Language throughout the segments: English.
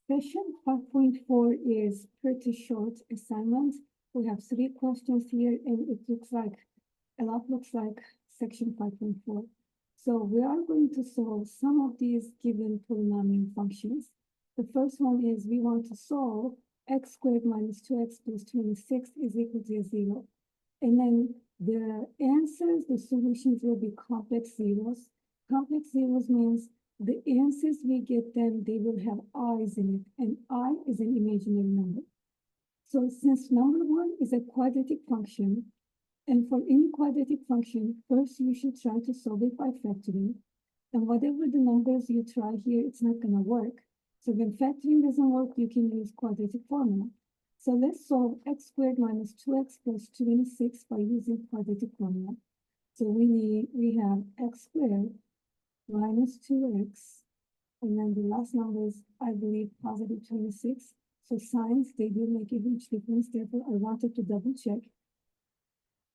Session 5.4 is pretty short assignment. We have 3 questions here, and it looks like section 5.4. So we are going to solve some of these given polynomial functions. The first one is we want to solve x squared minus 2x plus 26 is equal to 0. And then the answers, the solutions will be complex zeros. Complex zeros means the answers we get them, they will have i's in it, and I is an imaginary number. So since number one is a quadratic function, and for any quadratic function, first you should try to solve it by factoring. And whatever the numbers you try here, it's not going to work. So when factoring doesn't work, you can use quadratic formula. So let's solve x squared minus 2x plus 26 by using quadratic formula. So we have x squared minus 2x, and then the last number is, I believe, positive 26. So signs, they do make a huge difference. Therefore, I wanted to double check.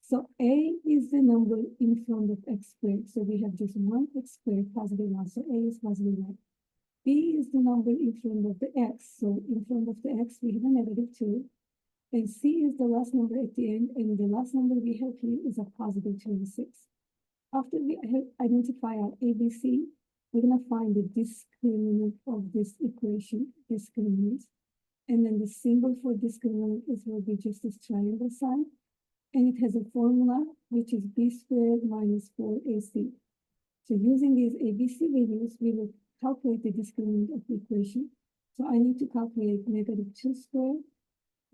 So a is the number in front of x squared. So we have just one x squared, positive 1. So a is positive 1. B is the number in front of the x. So in front of the x, we have a negative 2. And C is the last number at the end. And the last number we have here is a positive 26. After we identify our ABC, we're going to find the discriminant of this equation, discriminant. And then the symbol for discriminant will be just this triangle sign. And it has a formula, which is b squared minus 4ac. So using these ABC values, we will calculate the discriminant of the equation. So I need to calculate negative 2 squared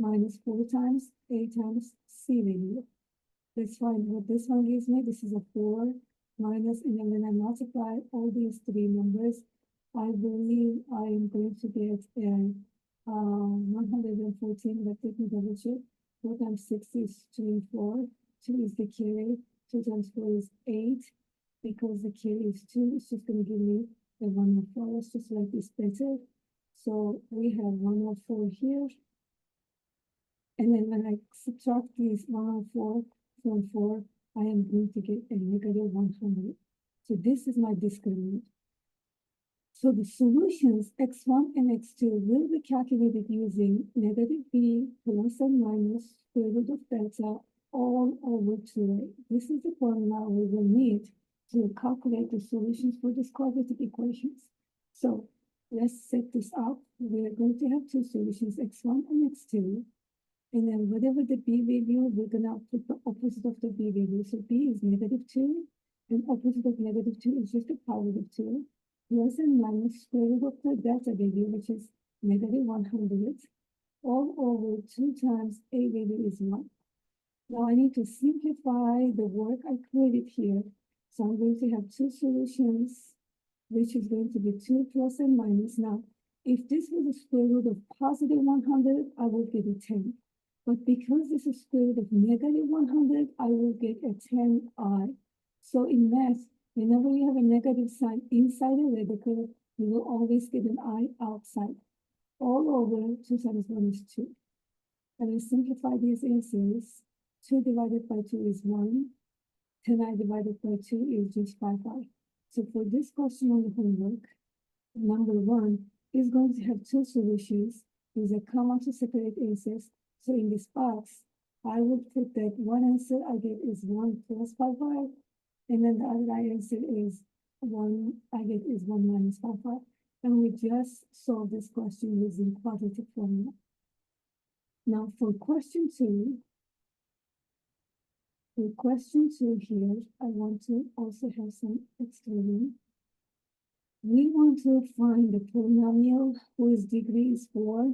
minus 4 times a times c value. Let's find what this one gives me. This is a 4 minus, and then when I multiply all these three numbers, I believe I am going to get a 114, but let me double check. 4 times 6 is 24, 2 is the carry, 2 times 4 is 8, because the carry is 2, it's just going to give me the 104. Let's just write this better. So we have 104 here, and then when I subtract these 104 from 4, I am going to get a negative 100. So this is my discriminant. So the solutions x1 and x2 will be calculated using negative b plus and minus square root of delta all over 2a. This is the formula we will need to calculate the solutions for these quadratic equations. So let's set this up. We are going to have two solutions, x1 and x2. And then whatever the b value, we're going to put the opposite of the b value. So b is negative 2, and opposite of negative 2 is just a positive 2. Plus and minus square root of the delta value, which is negative 100, all over 2 times a value is 1. Now I need to simplify the work I created here. So I'm going to have two solutions, which is going to be 2 plus and minus. Now, if this was a square root of positive 100, I will get a 10. But because this is square root of negative 100, I will get a 10i. So in math, whenever you have a negative sign inside a radical, you will always get an I outside. All over 2 times 1 is 2. And I simplify these answers. 2 divided by 2 is 1. 10i divided by 2 is just 5i. So for this question on the homework, number 1 is going to have two solutions. There's a comma to separate answers. So in this box, I would put that one answer I get is 1 plus 5i. And then the other answer is 1, I get is 1 minus 5i. And we just solved this question using quadratic formula. Now for question 2, here, I want to also have some explaining. We want to find the polynomial whose degree is 4.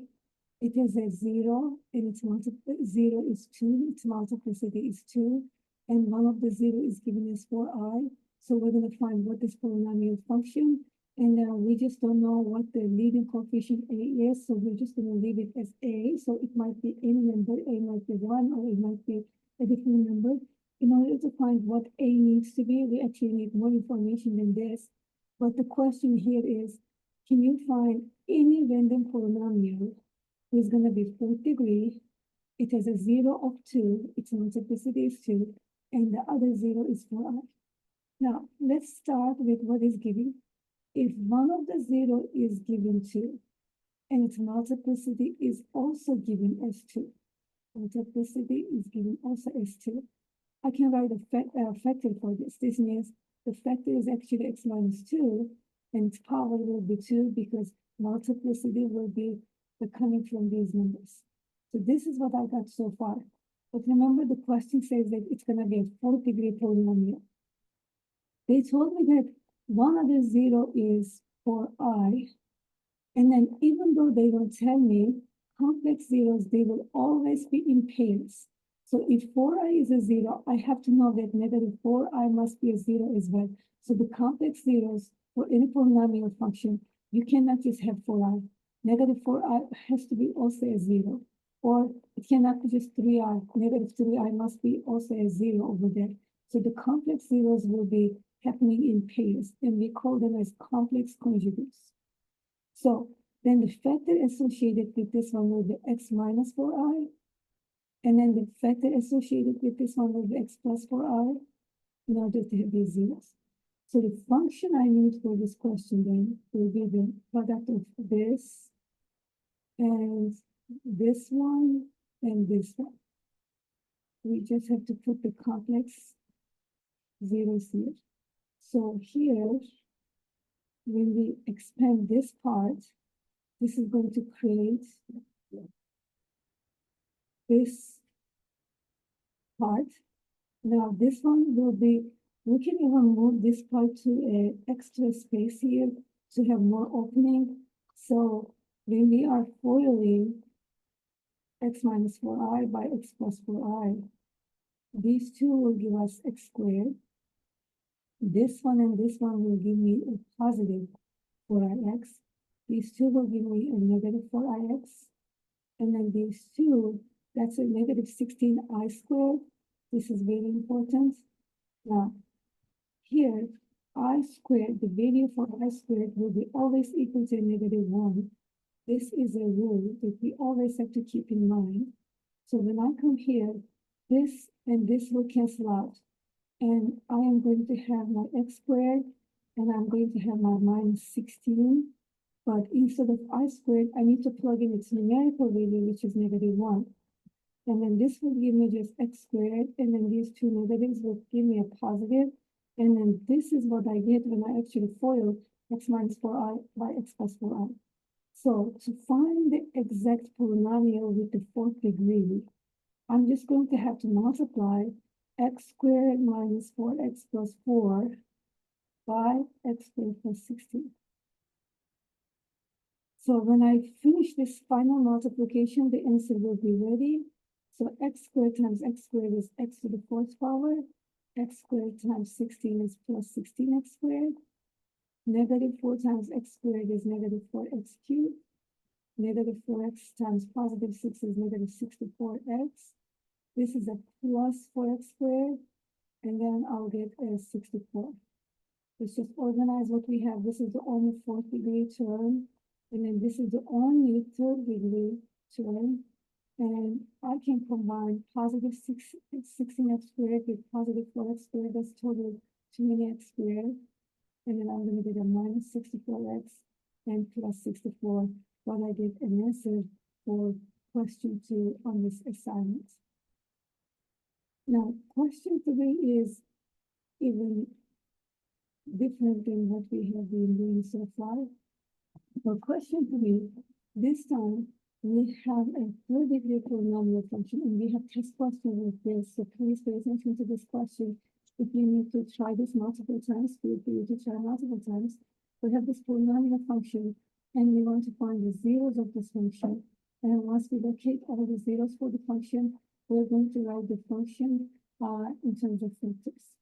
It has a 0, and its 0 is 2, its multiplicity is 2, and one of the 0 is given as 4i. So we're going to find what this polynomial function, and we just don't know what the leading coefficient a is, so we're just going to leave it as a. So it might be any number, a might be 1, or it might be a different number. In order to find what a needs to be, we actually need more information than this. But the question here is, can you find any random polynomial is going to be 4th degree, it has a 0 of 2, its multiplicity is 2, and the other 0 is 4i. Now, let's start with what is given. If one of the 0 is given 2, and its multiplicity is also given as 2. Multiplicity is given also as 2. I can write a factor for this. This means the factor is actually x minus 2, and its power will be 2 because multiplicity will be coming from these numbers. So this is what I got so far. But remember, the question says that it's going to be a 4th degree polynomial. They told me that one other zero is for I, and then even though they don't tell me complex zeros, they will always be in pairs. So if 4i is a 0, I have to know that negative 4i must be a 0 as well. So the complex zeros for any polynomial function, you cannot just have 4i. Negative 4i has to be also a 0. Or it cannot be just 3i. Negative 3i must be also a 0 over there. So the complex zeros will be happening in pairs, and we call them as complex conjugates. So then the factor associated with this one will be x minus 4i, and then the factor associated with this one will be x plus 4i in order to have these zeros. So the function I need for this question then will be the product of this and this one and this one. We just have to put the complex zeros here. So here, when we expand this part, this is going to create this part. Now this one will be, we can even move this part to an extra space here to have more opening. So when we are foiling x minus 4i by x plus 4i, these two will give us x squared. This one and this one will give me a positive 4ix. These two will give me a negative 4ix. And then these two, that's a negative 16i squared. This is very important. Now, here, I squared, the value for I squared will be always equal to negative 1. This is a rule that we always have to keep in mind. So when I come here, this and this will cancel out. And I am going to have my x squared, and I'm going to have my minus 16. But instead of I squared, I need to plug in its numerical value, which is negative 1. And then this will give me just x squared, and then these two negatives will give me a positive. And then this is what I get when I actually FOIL x minus 4i by x plus 4i. So to find the exact polynomial with the 4th degree, I'm just going to have to multiply x squared minus 4x plus 4 by x squared plus 16. So when I finish this final multiplication, the answer will be ready. So x squared times x squared is x to the 4th power. X squared times 16 is plus 16x squared. Negative 4 times x squared is negative 4x cubed. Negative 4x times positive 6 is negative 64x. This is a plus 4x squared, and then I'll get a 64. Let's just organize what we have. This is the only 4th degree term, and then this is the only 3rd degree term. And I can combine positive 16x squared with positive 4x squared. That's total 20x squared. And then I'm going to get a minus 64x and plus 64. But I get an answer for question 2 on this assignment. Now, question 3 is even different than what we have been doing so far. For question 3, this time we have a 3rd degree polynomial function, and we have test questions with this. So please pay attention to this question. If you need to try this multiple times, feel free to try multiple times. We have this polynomial function, and we want to find the zeros of this function. And once we locate all the zeros for the function, we're going to write the function in terms of factors.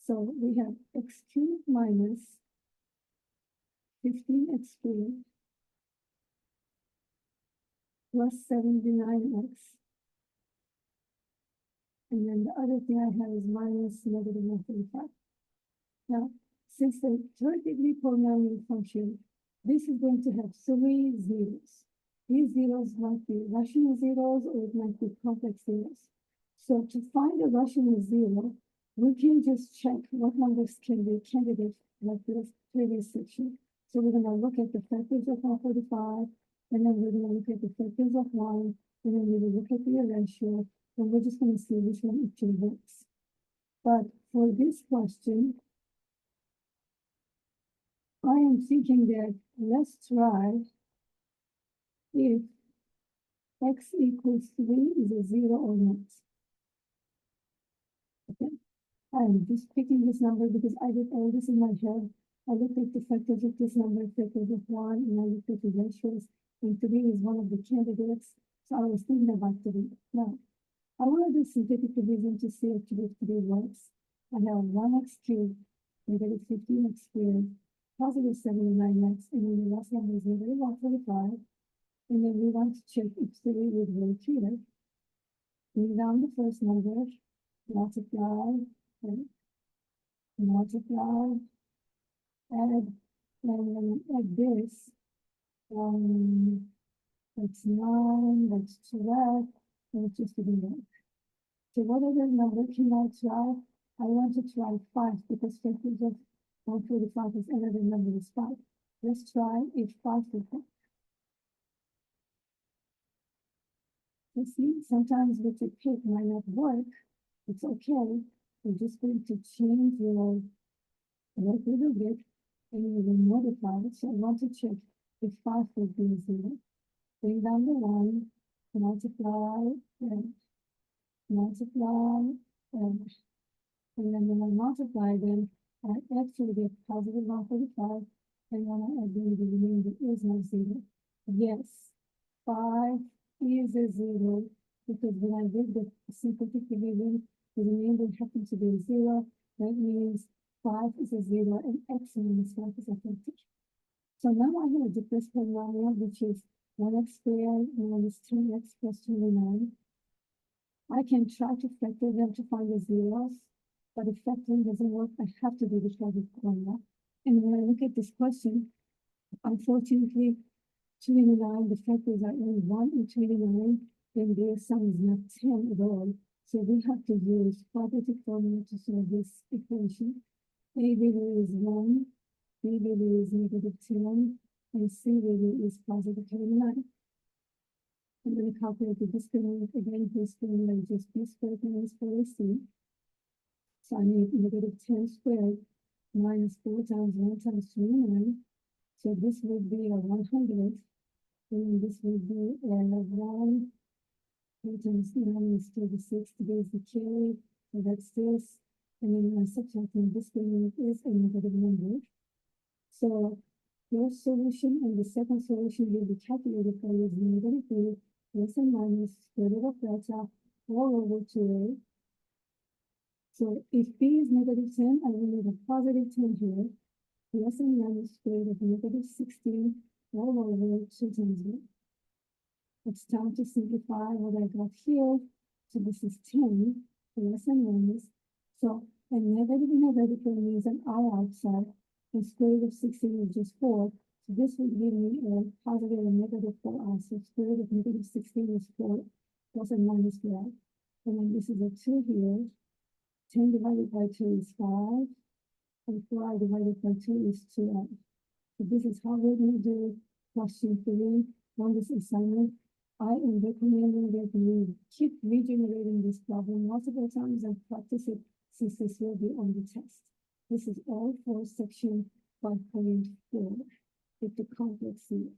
So we have x cubed minus 15x squared plus 79x. And then the other thing I have is minus negative 135. Now, since the 3rd degree polynomial function, this is going to have 3 zeros. These zeros might be rational zeros, or it might be complex zeros. So to find a rational zero, we can just check what numbers can be candidates like this previous section. So we're going to look at the factors of 145, and then we're gonna look at the factors of one, and then we will look at the ratio, and we're just gonna see which one actually works. But for this question, I am thinking that let's try if x equals 3 is a 0 or not. Okay, I'm just picking this number because I did all this in my head. I looked at the factors of this number, factors of 1, and I looked at the ratios, and 3 is one of the candidates, so I was thinking about 3. Now, I want to do synthetic division to see if 3 works. I have 1x cubed, negative 15x squared, positive 79x, and then the last number is negative 145. And then we want to check if 3 would work here. Bring down the first number, multiply, and multiply, add, and then add this. That's 9, that's 12, and it's just giving work. So what other number can I try? I want to try 5 because factors of 145 is another number is 5. Let's try if 5 would work. You see, sometimes what you pick might not work. It's okay. You're just going to change your work a little bit and you will modify it. So I want to check if 5 would be 0. Bring down the 1, multiply, and multiply, and then when I multiply them, I actually get positive 145, and when I add them, the remainder is not 0. Yes, 5 is a 0, because when I did the synthetic division, the remainder happens to be a 0. That means 5 is a 0, and x minus 5 is a 50. So now I have a difference polynomial, which is 1x squared minus 10x plus 29. I can try to factor them to find the zeros, but if factoring doesn't work, I have to do the quadratic formula. And when I look at this question, unfortunately, 29, the factors are only 1 and 29, then their sum is not 10 at all. So we have to use quadratic formula to solve this equation. A value is 1, B value is negative 10, and C value is positive 29. I'm going to calculate the discriminant. Again, this formula is just B squared minus 4AC. So I need negative 10 squared minus 4 times 1 times 29. So this would be a 100. And this would be a 1. 4 times 9 is 36. There's the carry. So that's this. And then when I subtract the discriminant is a negative number. So first solution and the second solution will be calculated by using negative 3 plus and minus square root of delta all over 2a. So if b is negative 10, I will need a positive 10 here, plus and minus square root of negative 16 all over 2 times b. It's time to simplify what I got here. So this is 10 plus and minus. So a negative in a radical means an I outside, and square root of 16 is just 4. So this would give me a positive and negative 4i. So square root of negative 16 is 4 plus and minus 4. And then this is a 2 here. 10 divided by 2 is 5. And 4i divided by 2 is 2i. So this is how we're going to do question 3 on this assignment. I am recommending that you keep regenerating this problem multiple times and practice it since this will be on the test. This is all for section 5.4 with the complex unit.